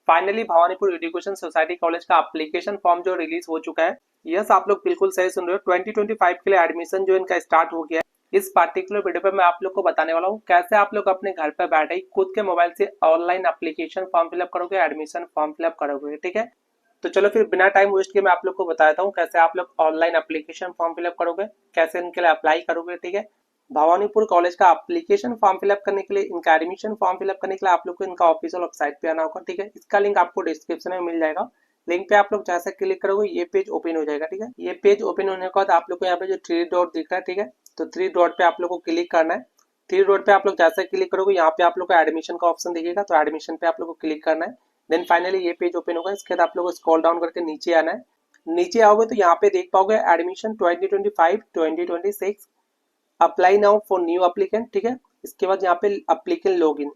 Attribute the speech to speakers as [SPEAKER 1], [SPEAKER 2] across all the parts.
[SPEAKER 1] Finally Bhawanipur education society college का application form जो release हो चुका है। यस, आप लोग बिल्कुल सही सुन रहे हो। 2025 के लिए एडमिशन जो इनका स्टार्ट हो गया है। इस पार्टिकुलर वीडियो पे मैं आप लोग को बताने वाला हूँ कैसे आप लोग अपने घर पे बैठे ही खुद के मोबाइल से ऑनलाइन एप्लीकेशन फॉर्म फिलअप करोगे, एडमिशन फॉर्म फिलअप करोगे। ठीक है, तो चलो फिर बिना टाइम वेस्ट किए मैं आप लोग को बताता हूँ कैसे आप लोग ऑनलाइन एप्लीकेशन फॉर्म फिलअप करोगे, कैसे इनके लिए अप्लाई करोगे। ठीक है, भवानीपुर कॉलेज का एप्लीकेशन फॉर्म फिलअप करने के लिए, इनका एडमिशन फॉर्म फिलअप करने के लिए आप लोग को इनका ऑफिशियल वेबसाइट पे आना होगा। ठीक है, इसका लिंक आपको डिस्क्रिप्शन में मिल जाएगा। लिंक पे आप लोग जैसे क्लिक करोगे ये पेज ओपन हो जाएगा। ठीक है, ये पेज ओपन होने के बाद आप लोग को यहाँ पे जो थ्री डॉट दिख रहा है, ठीक है, तो थ्री डॉट पे आप लोग को क्लिक करना है। थ्री डॉट पे आप लोग जैसे क्लिक करोगे यहाँ पे आप लोग को एडमिशन का ऑप्शन दिखेगा, तो एडमिशन पे आप लोग को क्लिक करना है। देन फाइनली ये पेज ओपन होगा। इसके बाद आप लोग को स्क्रॉल डाउन करके नीचे आना है। नीचे आओगे तो यहाँ पे देख पाओगे admission 2025-2026 apply now for new applicant. ठीक है, इसके बाद यहाँ पे एप्लीकेंट लॉगिन।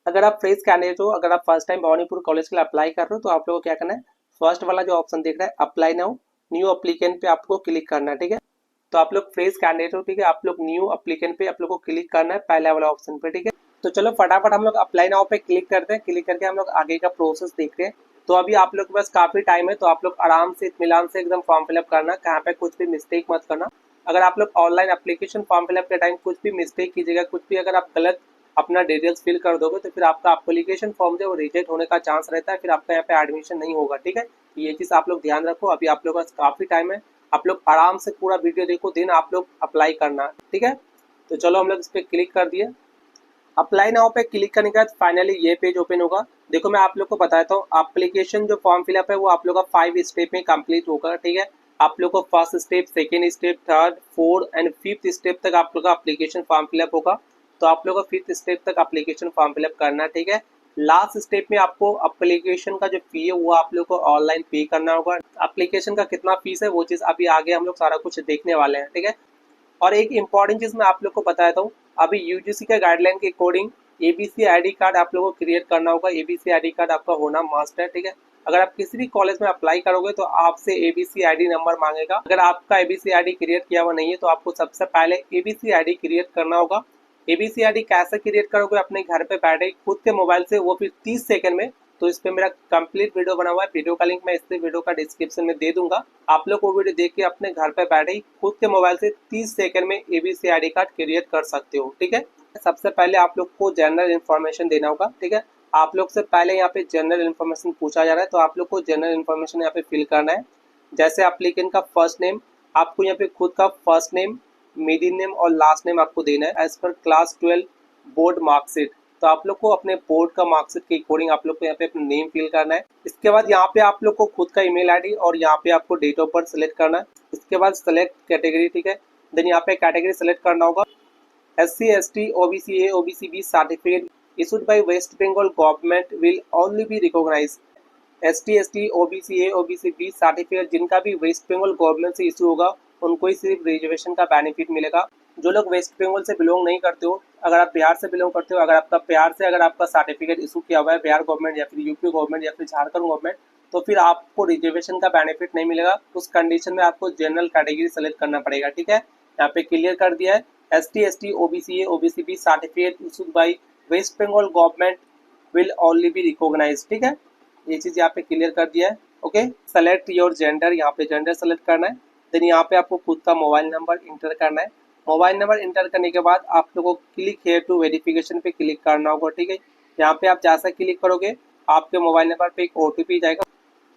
[SPEAKER 1] अगर आप फ्रेश कैंडिडेट हो, अगर आप फर्स्ट टाइम भवानीपुर कॉलेज के लिए अप्लाई कर रहे हो तो आप लोगों को क्या करना है, फर्स्ट वाला जो ऑप्शन दिख रहा है अप्लाई नाउ न्यू एप्लीकेंट पे आपको क्लिक करना है। ठीक है, तो आप लोग फ्रेश कैंडिडेट हो, ठीक है, आप लोग न्यू एप्लीकेंट पे आप लोग को क्लिक करना है, पहले वाला ऑप्शन पे। ठीक है, तो चलो फटाफट हम लोग अप्लाई नाउ पे क्लिक करते हैं। क्लिक करके हम लोग आगे का प्रोसेस देखते हैं। तो अभी आप लोग के पास काफी टाइम है, तो आप लोग आराम से इत्मीनान से एकदम फॉर्म फिलअप करना, कहाँ पे कुछ भी मिस्टेक मत करना। अगर आप लोग ऑनलाइन एप्लीकेशन फॉर्म फिलअप के टाइम कुछ भी मिस्टेक कीजिएगा, कुछ भी अगर आप गलत अपना डिटेल्स फिल कर दोगे तो फिर आपका एप्लीकेशन फॉर्म जो रिजेक्ट होने का चांस रहता है, फिर आपका यहाँ पे एडमिशन नहीं होगा। ठीक है, ये चीज आप लोग ध्यान रखो। अभी आप लोग के पास काफी टाइम है, आप लोग आराम से पूरा वीडियो देखो, देन आप लोग अप्लाई करना। ठीक है, तो चलो हम लोग इस पर क्लिक कर दिए। अप्लाई नाउ पे क्लिक करने के बाद फाइनली ये पेज ओपन होगा। देखो मैं आप लोग को बताता हूँ, एप्लीकेशन जो फॉर्म फिलअप है वो आप लोग का 5 स्टेप में कंप्लीट होगा। ठीक है, आप लोग को first step, second step, third, fourth and fifth step तक आप लोग का एप्लीकेशन फॉर्म फिलअप होगा। तो आप लोग को फिफ्थ स्टेप तक एप्लीकेशन फॉर्म फिलअप करना है। ठीक है, लास्ट स्टेप में आपको एप्लीकेशन का जो फी है वो आप लोग को ऑनलाइन पे करना होगा। एप्लीकेशन का कितना फीस है वो चीज अभी आगे हम लोग सारा कुछ देखने वाले हैं। ठीक है, और एक इम्पॉर्टेंट चीज मैं आप लोग को बताता हूँ, अभी यूजीसी के गाइडलाइन के अकॉर्डिंग एबीसी आईडी कार्ड आप लोगों को क्रिएट करना होगा। एबीसी आईडी कार्ड आपका होना मस्ट है। ठीक है, अगर आप किसी भी कॉलेज में अप्लाई करोगे तो आपसे एबीसी आईडी नंबर मांगेगा। अगर आपका एबीसी आईडी क्रिएट किया हुआ नहीं है तो आपको सबसे पहले एबीसी आईडी क्रिएट करना होगा। एबीसी आईडी कैसे क्रिएट करोगे, अपने घर पे बैठे खुद के मोबाइल से, वो भी 30 सेकंड में। तो इस पे मेरा कंप्लीट वीडियो बना हुआ है, वीडियो का लिंक मैं इस वीडियो का डिस्क्रिप्शन में दे दूंगा। आप लोग वो वीडियो देख के अपने घर पे बैठे ही खुद के मोबाइल से 30 सेकंड में एबीसी आईडी कार्ड क्रिएट कर सकते हो। ठीक है, सबसे पहले आप लोग को जनरल इन्फॉर्मेशन देना होगा। ठीक है, आप लोग से पहले यहाँ पे जनरल इन्फॉर्मेशन पूछा जा रहा है, तो आप लोग को जनरल इन्फॉर्मेशन यहाँ पे फिल करना है। जैसे एप्लीकेंट का फर्स्ट नेम, आपको यहाँ पे खुद का फर्स्ट नेम, मिडिल नेम और लास्ट नेम आपको देना है as per class 12 board marksheet. तो आप लोग को अपने बोर्ड का मार्कशीट के अकॉर्डिंग आप लोग को यहाँ पे अपना नेम फिल करना है। इसके बाद यहाँ पे आप लोग को खुद का ईमेल आईडी और यहाँ पे आपको डेट ऑफ बर्थ सेलेक्ट करना है। इसके बाद सेलेक्ट कैटेगरी। ठीक है, देन यहाँ पे कैटेगरी सेलेक्ट करना होगा। SC, ST, OBC A, OBC B certificate issued by West Bengal government will only be recognized। ST, ST, OBC A, OBC B certificate जिनका भी वेस्ट बंगाल गवर्नमेंट से इशू होगा उनको ही सिर्फ रिजर्वेशन का बेनिफिट मिलेगा। जो लोग वेस्ट बंगाल से बिलोंग नहीं करते हो, अगर आप बिहार से बिलोंग करते हो, अगर आपका बिहार से अगर आपका सर्टिफिकेट इशू किया हुआ है बिहार गवर्नमेंट या फिर यूपी गवर्नमेंट या फिर झारखंड गवर्नमेंट, तो फिर आपको रिजर्वेशन का बेनिफिट नहीं मिलेगा। उस कंडीशन में आपको जनरल कैटेगरी सेलेक्ट करना पड़ेगा। ठीक है, यहाँ पे क्लियर कर दिया है। ST, ST, OBC A, OBC B certificate issued by West Bengal government will only be recognised. ठीक है, ये चीज यहाँ पे क्लियर कर दिया है। ओके, सेलेक्ट योर जेंडर, यहाँ पे जेंडर सेलेक्ट करना है। देन यहाँ पे आपको खुद का मोबाइल नंबर इंटर करना है। मोबाइल नंबर इंटर करने के बाद आप लोगों को क्लिक हेयर टू वेरिफिकेशन पे क्लिक करना होगा। ठीक है, यहाँ पे आप जैसा क्लिक करोगे आपके मोबाइल नंबर पे एक OTP जाएगा,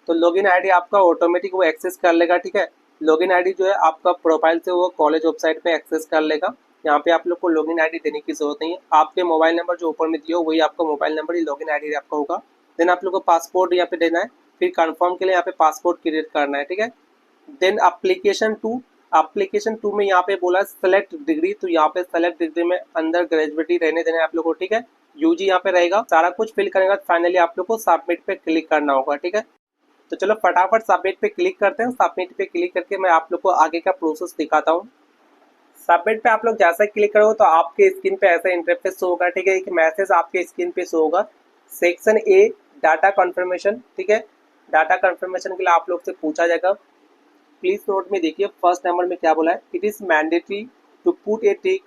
[SPEAKER 1] तो लॉगिन आईडी आपका ऑटोमेटिक वो एक्सेस कर लेगा। ठीक है, लॉगिन आईडी जो है आपका प्रोफाइल से वो कॉलेज वेबसाइट पे एक्सेस कर लेगा। यहाँ पे आप लोग को लॉगिन आईडी देने की जरूरत नहीं है। आपके मोबाइल नंबर जो ऊपर में दिया हो वही आपका मोबाइल नंबर ही लॉगिन आईडी आपका होगा। देन आप लोग को पासपोर्ट यहाँ पे देना है। फिर कंफर्म के लिए यहाँ पे पासपोर्ट क्रिएट करना है। ठीक है, देन एप्लीकेशन टू में यहाँ पे बोला सेलेक्ट डिग्री, तो यहाँ पे सेलेक्ट डिग्री में अंडर ग्रेजुएट रहने देना है आप लोग को। ठीक है, यूजी यहाँ पे रहेगा। सारा कुछ फिल करने के बाद फाइनली आप लोग को सबमिट पे क्लिक करना होगा। ठीक है, तो चलो फटाफट सबमिट पे क्लिक करते हैं। सबमिट पे क्लिक करके मैं आप लोग को आगे का प्रोसेस दिखाता हूँ। सबमिट पे आप लोग जैसा क्लिक करोगे तो आपके स्क्रीन पे ऐसा इंटरफेस शो होगा। ठीक है, एक मैसेज आपके स्क्रीन पे शो होगा, सेक्शन ए डाटा कन्फर्मेशन। ठीक है, डाटा कन्फर्मेशन के लिए आप लोग से पूछा जाएगा। प्लीज नोट में देखिए फर्स्ट नंबर में क्या बोला है, it is mandatory to put a tick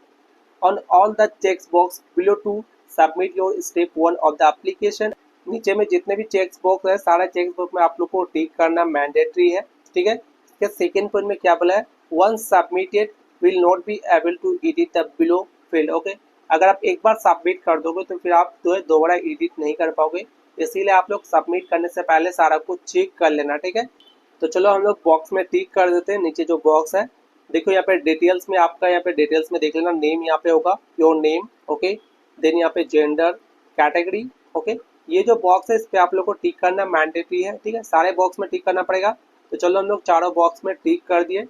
[SPEAKER 1] on all the check box below to submit your step 1 of the application नीचे में जितने भी चेक बॉक्स है सारा चेक बॉक्स में आप लोग को टिक करना मैंडेटरी है, ठीक है। इसके सेकेंड पॉइंट में क्या बोला है, once submitted will not be able to edit the below field, okay. अगर आप एक बार सबमिट कर दोगे तो फिर आप जो है दोबारा एडिट नहीं कर पाओगे, इसीलिए आप लोग सबमिट करने से पहले सारा कुछ चेक कर लेना, ठीक है। तो चलो हम लोग बॉक्स में टिक कर देते हैं। नीचे जो बॉक्स है देखो यहाँ पे डिटेल्स में आपका, यहाँ पे डिटेल्स में देख लेना, नेम यहाँ पे होगा योर नेम, ओके। देन यहाँ पे जेंडर, कैटेगरी, ओके। ये जो बॉक्स है इस पे आप लोग को टिक करना मैंडेटरी है, ठीक है। सारे बॉक्स में टिक करना पड़ेगा। तो चलो हम लोग चारों बॉक्स में टिक कर दिए।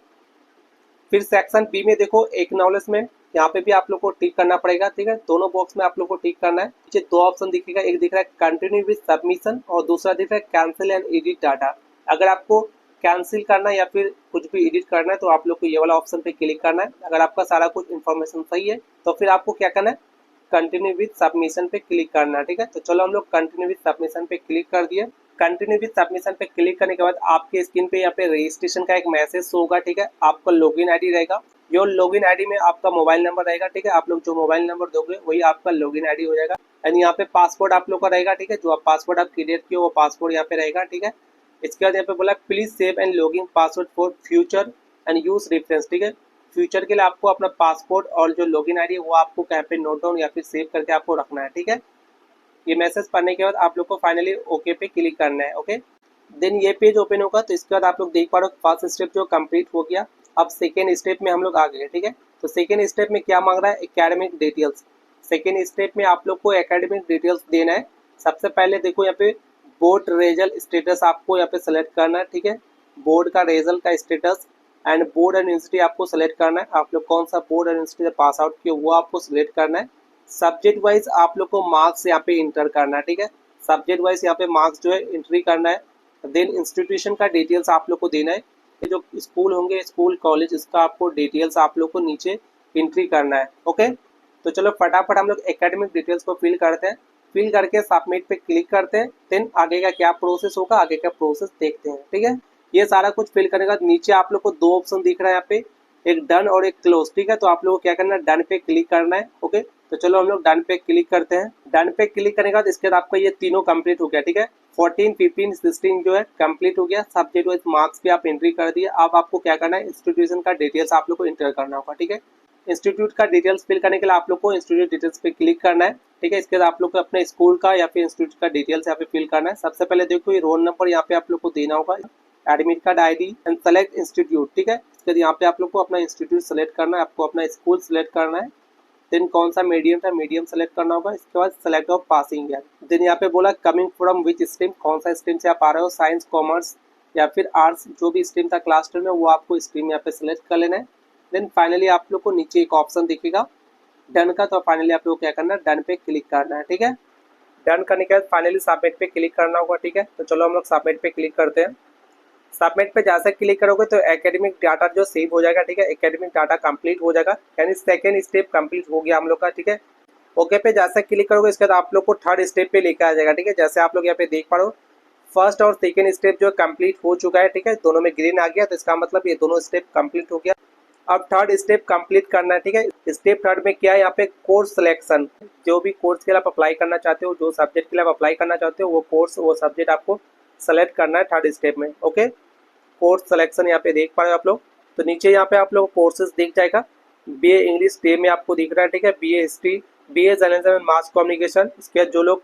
[SPEAKER 1] फिर सेक्शन बी में देखो एक्नॉलेजमेंट, यहाँ पे भी आप लोग को टिक करना पड़ेगा, ठीक है। दोनों बॉक्स में आप लोग को टिक करना है। नीचे दो ऑप्शन दिखेगा, एक दिख रहा है कंटिन्यू विद सबमिशन और दूसरा दिख रहा है कैंसिल एंड एडिट डाटा। अगर आपको कैंसिल करना है या फिर कुछ भी एडिट करना है तो आप लोग को ये वाला ऑप्शन पे क्लिक करना है। अगर आपका सारा कुछ इन्फॉर्मेशन सही है तो फिर आपको क्या करना है, कंटिन्यू विद सबमिशन पे क्लिक करना है, ठीक है। तो चलो हम लोग कंटिन्यू विद सबमिशन पे क्लिक कर दिए। कंटिन्यू विद सबमिशन पे क्लिक करने के बाद आपके स्क्रीन पे यहाँ पे रजिस्ट्रेशन का एक मैसेज होगा, ठीक है। आपका लॉगिन आईडी रहेगा, जो लॉगिन आईडी में आपका मोबाइल नंबर रहेगा, ठीक है। आप लोग जो मोबाइल नंबर दोगे वही आपका लॉगिन आईडी हो जाएगा। एंड यहाँ पे पासवर्ड आप लोग का रहेगा, ठीक है। जो आप पासवर्ड आप क्रिएट किए वो पासवर्ड यहाँ पे रहेगा, ठीक है। इसके बाद यहाँ पे बोला please save and login password for future and use reference, ठीक है। फ्यूचर के लिए आपको अपना पासपोर्ट और जो लॉगिन आईडी है वो आपको कहीं पे नोट डाउन या फिर सेव करके आपको रखना है, ठीक है। ये मैसेज पढ़ने के बाद आप लोग को फाइनली ओके पे क्लिक करना है, ओके। देन ये पेज ओपन होगा। तो इसके बाद आप लोग देख पा रहे हो फर्स्ट स्टेप जो कंप्लीट हो गया। अब सेकेंड स्टेप में हम लोग आ गए, ठीक है। तो सेकेंड स्टेप में क्या मांग रहा है, एकेडमिक डिटेल्स। सेकेंड स्टेप में आप लोग को एकेडमिक डिटेल्स देना है। सबसे पहले देखो यहाँ पे बोर्ड रिजल्ट स्टेटस आपको यहाँ पे सेलेक्ट करना है, ठीक है। बोर्ड का रिजल्ट का status and board and university आपको सेलेक्ट करना है। आप लोग कौन सा बोर्ड एंड यूनिवर्सिटी से पास आउट किए वो आपको सिलेक्ट करना है। सब्जेक्ट वाइज आप लोग को मार्क्स यहाँ पे इंटर करना है, ठीक है। सब्जेक्ट वाइज यहाँ पे मार्क्स जो है एंट्री करना है। देन इंस्टीट्यूशन का डिटेल्स आप लोग को देना है। ये जो स्कूल होंगे स्कूल कॉलेज इसका आपको डिटेल्स आप लोग को नीचे एंट्री करना है, ओके। तो चलो फटाफट हम लोग एकेडमिक डिटेल्स को फिल करते हैं। फिल करके सबमिट पे क्लिक करते हैं। देन आगे का क्या प्रोसेस होगा, आगे का प्रोसेस देखते हैं, ठीक है। ये सारा कुछ फिल करने के बाद नीचे आप लोग को दो ऑप्शन दिख रहा है यहाँ पे, एक डन और एक क्लोज, ठीक है। तो आप लोग को क्या करना है, डन पे क्लिक करना है, ओके। तो चलो हम लोग डन पे क्लिक करते हैं। डन पे क्लिक करने के बाद इसके बाद आपका ये तीनों कंप्लीट हो गया, ठीक है। 14, 15, 16 जो है कंप्लीट हो गया। सब्जेक्ट वाइज मार्क्स भी आप एंट्री कर दिए। अब आपको क्या करना है, इंस्टीट्यूशन का डिटेल्स आप लोग को एंटर करना होगा, ठीक है। इंस्टीट्यूट का डिटेल्स फिल करने के लिए आप लोग को इंस्टीट्यूट डिटेल्स पे क्लिक करना है, ठीक है। इसके बाद आप लोग को अपने स्कूल का या फिर इंस्टीट्यूट का डिटेल्स यहाँ पे फिल करना है। सबसे पहले देखो ये रोल नंबर यहाँ पे आप लोग को देना होगा, admit card ID and select institute, ठीक है। इसके बाद यहाँ पे आप लोग को अपना इंस्टीट्यूट सेलेक्ट करना है, आपको अपना स्कूल सेलेक्ट करना है। देन कौन सा मीडियम था, मीडियम सेलेक्ट करना होगा। इसके बाद select of passing year. Then यहाँ पे बोला कमिंग फ्रॉम विच स्ट्रीम, कौन सा स्ट्रीम से आप आ रहे हो, साइंस कॉमर्स या फिर आर्ट्स, जो भी स्ट्रीम था क्लास 12 में वो आपको स्ट्रीम यहाँ पे सेलेक्ट कर लेना है। देन फाइनली आप लोग को नीचे एक ऑप्शन दिखेगा डन का, तो फाइनली आप लोग क्या करना है, डन पे क्लिक करना है, ठीक है। डन करने के बाद फाइनली सबमिट पे क्लिक करना होगा, ठीक है। तो चलो हम लोग सबमिट पे क्लिक करते हैं। सबमिट पे जैसे क्लिक करोगे तो एकेडमिक डाटा जो सेव हो जाएगा, ठीक है। एकेडमिक डाटा कंप्लीट हो जाएगा, यानी सेकेंड स्टेप कंप्लीट हो गया हम लोग का, ठीक है। ओके पे जैसे क्लिक करोगे इसके बाद आप लोग को थर्ड स्टेप पे लेकर आ जाएगा, ठीक है। जैसे आप लोग यहाँ पे देख पा रहे हो फर्स्ट और सेकेंड स्टेप जो कंप्लीट हो चुका है, ठीक है। दोनों में ग्रीन आ गया तो इसका मतलब ये दोनों स्टेप कंप्लीट हो गया। अब थर्ड स्टेप कंप्लीट करना है, ठीक है। स्टेप थर्ड में क्या है, यहाँ पे कोर्स सिलेक्शन, जो भी कोर्स के लिए आप अप्लाई करना चाहते हो, जो सब्जेक्ट के लिए आप अप्लाई करना चाहते हो वो कोर्स वो सब्जेक्ट आपको सेलेक्ट करना है थर्ड स्टेप में, ओके। कोर्स सिलेक्शन यहाँ पे देख पा रहे हो आप लोग। तो नीचे यहाँ पे आप लोग कोर्सेज दिख जाएगा। बीए इंग्लिश डे में आपको दिख रहा है, ठीक है। BA history, BA journalism and mass communication. इसके बाद जो लोग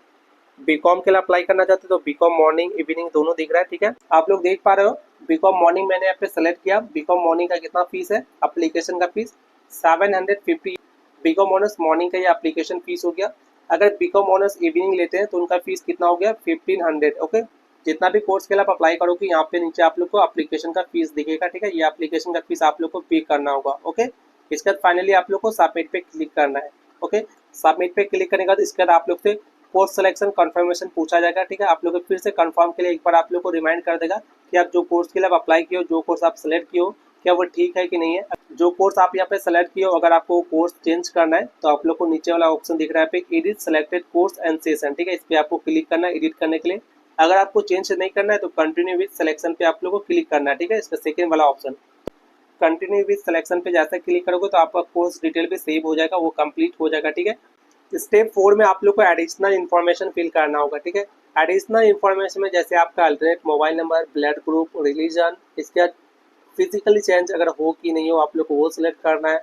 [SPEAKER 1] बीकॉम के लिए अप्लाई करना चाहते हो तो बीकॉम मॉर्निंग इवनिंग दोनों दिख रहा है, ठीक है। आप लोग देख पा रहे हो बीकॉम मॉर्निंग मैंने यहाँ पे सेलेक्ट किया। बीकॉम मॉर्निंग का कितना फीस है, एप्लीकेशन का फीस 750। बीकॉम ऑनर्स मॉर्निंग का ये एप्लीकेशन फीस हो गया। अगर बीकॉम ऑनर्स इवनिंग लेते हैं तो उनका फीस कितना हो गया, 1500, ओके। जितना भी कोर्स के लिए आप अप्लाई करोगे यहाँ पे नीचे आप लोग को एप्लीकेशन का फीस दिखेगा, ठीक है। ये एप्लीकेशन का फीस आप लोग को पे करना होगा, ओके। इसके बाद फाइनली आप लोग को सबमिट पे क्लिक करना है, ओके। सबमिट पे क्लिक करने के बाद इसके बाद आप लोग से कोर्स सिलेक्शन कंफर्मेशन पूछा जाएगा, ठीक है। आप लोग को फिर से कंफर्म के लिए एक बार आप लोग को रिमाइंड कर देगा कि आप जो कोर्स के लिए आप अप्लाई किए हो, जो कोर्स आप सेलेक्ट किए हो, क्या वो ठीक है कि नहीं है। जो कोर्स आप यहाँ पे सेलेक्ट किए हो अगर आपको कोर्स चेंज करना है तो आप लोग को नीचे वाला ऑप्शन दिख रहा है पे edit selected course and session, ठीक है। इस पे आपको क्लिक करना है एडिट करने के लिए। अगर आपको चेंज नहीं करना है तो कंटिन्यू विद सिलेक्शन पे आप लोग को क्लिक करना है, ठीक है। इसका सेकेंड वाला ऑप्शन कंटिन्यू विद सिलेक्शन पे जैसा क्लिक करोगे तो आपका कोर्स डिटेल भी सेव हो जाएगा, वो कंप्लीट हो जाएगा, ठीक है। स्टेप 4 में आप लोग को एडिशनल इन्फॉर्मेशन फिल करना होगा, ठीक है। एडिशनल इन्फॉर्मेशन में जैसे आपका alternate mobile number, blood group, religion, इसके बाद फिजिकली चेंज अगर हो कि नहीं हो आप लोग को वो सिलेक्ट करना है।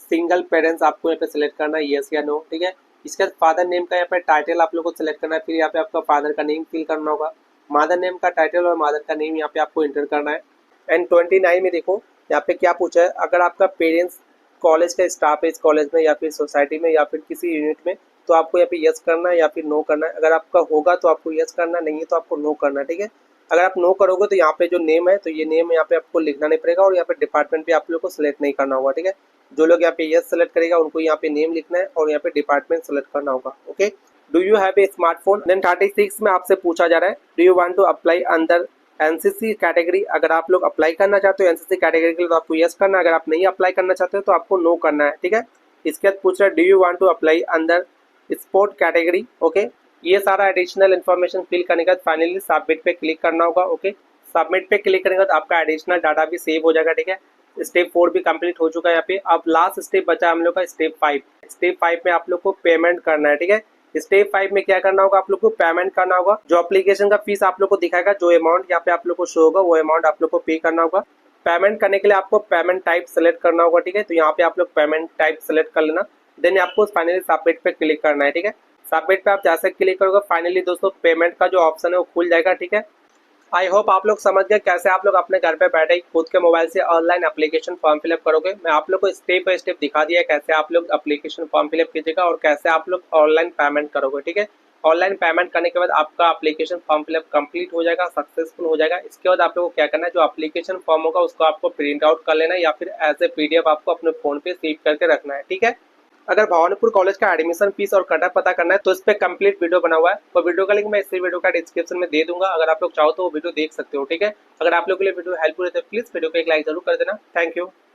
[SPEAKER 1] सिंगल पेरेंट्स आपको यहाँ पे सिलेक्ट करना है, यस या नो, ठीक है। इसके बाद फादर नेम का यहाँ पे टाइटल आप लोग को सिलेक्ट करना है, फिर यहाँ पे आपका फादर का नेम फिल करना होगा। मदर नेम का टाइटल और मदर का नेम यहाँ पे आपको इंटर करना है। एंड 29 में देखो यहाँ पे क्या पूछा है, अगर आपका पेरेंट्स कॉलेज का स्टाफ है इस कॉलेज में या फिर सोसाइटी में या फिर किसी यूनिट में, तो आपको यहाँ पे यस करना है या फिर नो करना है। अगर आपका होगा तो आपको यस करना, नहीं है तो आपको नो करना है, ठीक है। अगर आप नो करोगे तो यहाँ पे जो नेम है तो ये नेम यहाँ पे आपको लिखना नहीं पड़ेगा और यहाँ पे डिपार्टमेंट भी आप लोग को सिलेक्ट नहीं करना होगा, ठीक है। जो लोग यहाँ पे यस सेलेक्ट करेगा उनको यहाँ पे नेम लिखना है और यहाँ पे डिपार्टमेंट सेलेक्ट करना होगा, okay. Do you have a smartphone? Then 36 में आपसे पूछा जा रहा है, do you want to apply under NCC category? अगर आप लोग अप्लाई करना चाहते हो एनसीसी कैटेगरी के लिए तो आपको यस करना है, अगर आप नहीं अप्लाई करना चाहते हो तो आपको नो करना है, ठीक है। इसके बाद पूछ रहा है, do you want to apply under sport category? Okay, ये सारा एडिशनल इन्फॉर्मेशन फिल करने के बाद फाइनली सबमिट पे क्लिक करना होगा, ओके। सबमिट पे क्लिक करने के बाद आपका एडिशनल डाटा भी सेव हो जाएगा, ठीक है। स्टेप 4 भी कंप्लीट हो चुका है यहाँ पे। अब लास्ट स्टेप बचा हम लोग का स्टेप 5। स्टेप 5 में आप लोग को पेमेंट करना है, ठीक है। स्टेप 5 में क्या करना होगा, आप लोग को पेमेंट करना होगा। जो एप्लीकेशन का फीस आप लोग को दिखाएगा, जो अमाउंट यहाँ पे आप लोग को शो होगा वो अमाउंट आप लोग को पे करना होगा। पेमेंट करने के लिए आपको पेमेंट टाइप सेलेक्ट करना होगा, ठीक है। तो यहाँ पे आप लोग पेमेंट टाइप सेलेक्ट कर लेना, देन आपको फाइनली सबमिट पे क्लिक करना है, ठीक है। सबमिट पे आप जैसे क्लिक करोगे फाइनली दोस्तों पेमेंट का जो ऑप्शन है वो खुल जाएगा, ठीक है। आई होप आप लोग समझ गए कैसे आप लोग अपने घर पे बैठे खुद के मोबाइल से ऑनलाइन एप्लीकेशन फॉर्म फिलअप करोगे। मैं आप लोग को स्टेप बाय स्टेप दिखा दिया है कैसे आप लोग एप्लीकेशन फॉर्म फिलअप कीजिएगा और कैसे आप लोग ऑनलाइन पेमेंट करोगे, ठीक है। ऑनलाइन पेमेंट करने के बाद आपका एप्लीकेशन फॉर्म फिलअप कंप्लीट हो जाएगा, सक्सेसफुल हो जाएगा। इसके बाद आप लोग को क्या करना है, जो एप्लीकेशन फॉर्म होगा उसको आपको प्रिंट आउट कर लेना है या फिर एज ए पीडीएफ आपको अपने फोन पे सेव करके रखना है, ठीक है। अगर भवानीपुर कॉलेज का एडमिशन फीस और कट ऑफ पता करना है तो इस पे कंप्लीट वीडियो बना हुआ है, तो वीडियो का लिंक मैं इसी वीडियो का डिस्क्रिप्शन में दे दूंगा। अगर आप लोग चाहो तो वो वीडियो देख सकते हो, ठीक है। अगर आप लोग के लिए वीडियो हेल्पफुल है तो प्लीज वीडियो को एक लाइक जरूर कर देना। Thank you.